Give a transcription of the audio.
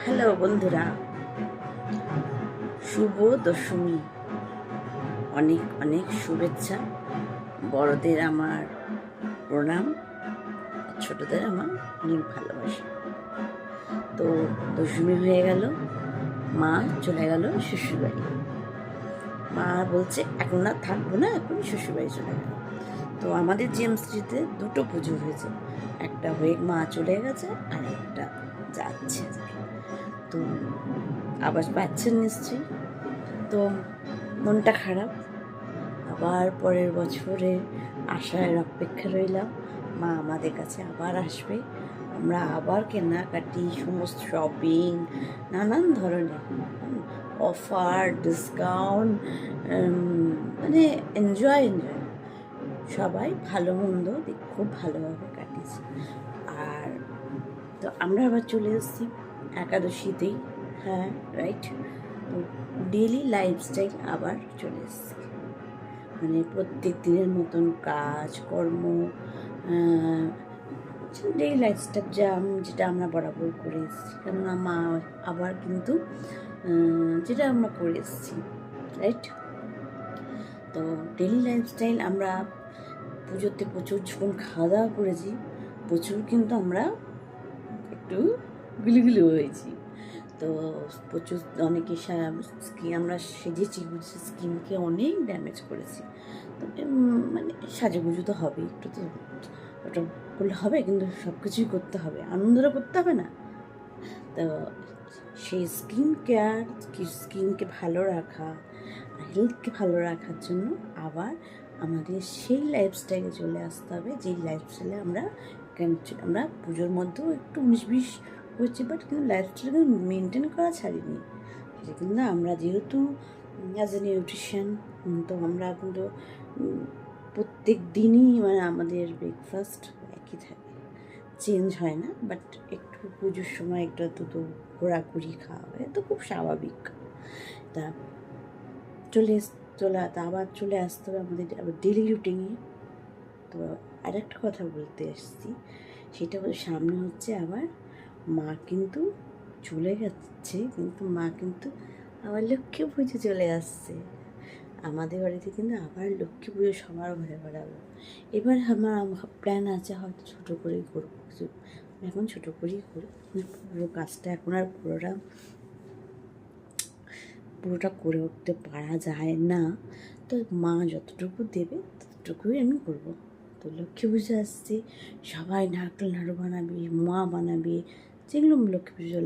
Hello বন্ধুরা, শুভ দশমী। অনেক অনেক শুভেচ্ছা। বড়দের আমার প্রণাম, ছোটদের আমার অনেক ভালোবাসা। তো দশমী হয়ে গেল, মা চলে গেল শ্বশুরবাড়ি। মা বলছে এখন আর থাকবো না, এখন শ্বশুরবাড়ি চলে গেল। তো আমাদের জিএমসিতে দুটো পুজো হয়েছে, একটা হয়ে মা চলে গেছে আর একটা যাচ্ছে। তো আবার পাচ্ছেন নিশ্চয়ই। তো মনটা খারাপ। আবার পরের বছরে আসার অপেক্ষা রইলাম, মা আমাদের কাছে আবার আসবে, আমরা আবার কেনাকাটি, সমস্ত শপিং, নানান ধরনের অফার, ডিসকাউন্ট, মানে এনজয় সবাই ভালো মন্দ খুব ভালোভাবে কাটিয়েছি। আর তো আমরা আবার চলে এসেছি একাদশীতেই। হ্যাঁ, রাইট। তো ডেলি লাইফস্টাইল আবার চলে এসেছি, মানে প্রত্যেক দিনের মতন কাজ কর্ম, ডেলি লাইফস্টাইল যেটা আমরা বরাবর করে এসেছি। কেননা মা আবার কিন্তু যেটা আমরা করে এসেছি, রাইট। তো ডেলি লাইফস্টাইল আমরা পুজোতে প্রচুর যখন খাওয়া দাওয়া করেছি, প্রচুর কিন্তু আমরা একটু গুলিগুলি হয়েছি। তো প্রচুর অনেকে আমরা সেজেছি, বুঝেছি, স্কিনকে অনেক ড্যামেজ করেছি। তো মানে সাজুগুজু তো হবে, একটু তো ওটা করলে হবে, কিন্তু সব কিছুই করতে হবে, আনন্দটা করতে হবে না। তো সেই স্কিনকে ভালো রাখা, হেলথকে ভালো রাখার জন্য আবার আমাদের সেই লাইফস্টাইলে চলে আসতে হবে, যেই লাইফস্টাইলে আমরা পুজোর মধ্যেও একটু 19-20 হচ্ছে, বাট কিন্তু লাইফস্টাইলকে মেনটেন করা ছাড়িনি। সেটা কিন্তু আমরা যেহেতু অ্যাজ এ নিউট্রিশন, তো আমরা কিন্তু প্রত্যেক দিনই মানে আমাদের ব্রেকফাস্ট একই থাকে, চেঞ্জ হয় না। বাট একটু পুজোর সময় একটু তো ঘোরাঘুরি খাওয়া হয়, তো খুব স্বাভাবিক। তা আবার চলে আসতে হবে আমাদের আবার ডেলি রুটিনে। তো আরেকটা কথা বলতে এসেছি, সেটা হচ্ছে সামনে হচ্ছে আবার মা কিন্তু চলে যাচ্ছে, কিন্তু মা কিন্তু আবার লক্ষ্মী পুজো চলে আসছে। আমাদের বাড়িতে কিন্তু আবার লক্ষ্মী পুজো সবার ঘরে করাবো। এবার আমার প্ল্যান আছে, হয়তো ছোটো করেই করবো কিছু, এখন ছোটো করেই করি, পুরো কাজটা এখন আর পুরোটা করে উঠতে পারা যায় না। তো মা যতটুকু দেবে ততটুকুই আমি করব। তো লক্ষ্মী পুজো আসছে, সবাই নারকেল নাড়ু বানাবে, মা বানাবে, যেগুলো লক্ষ্মী পুজো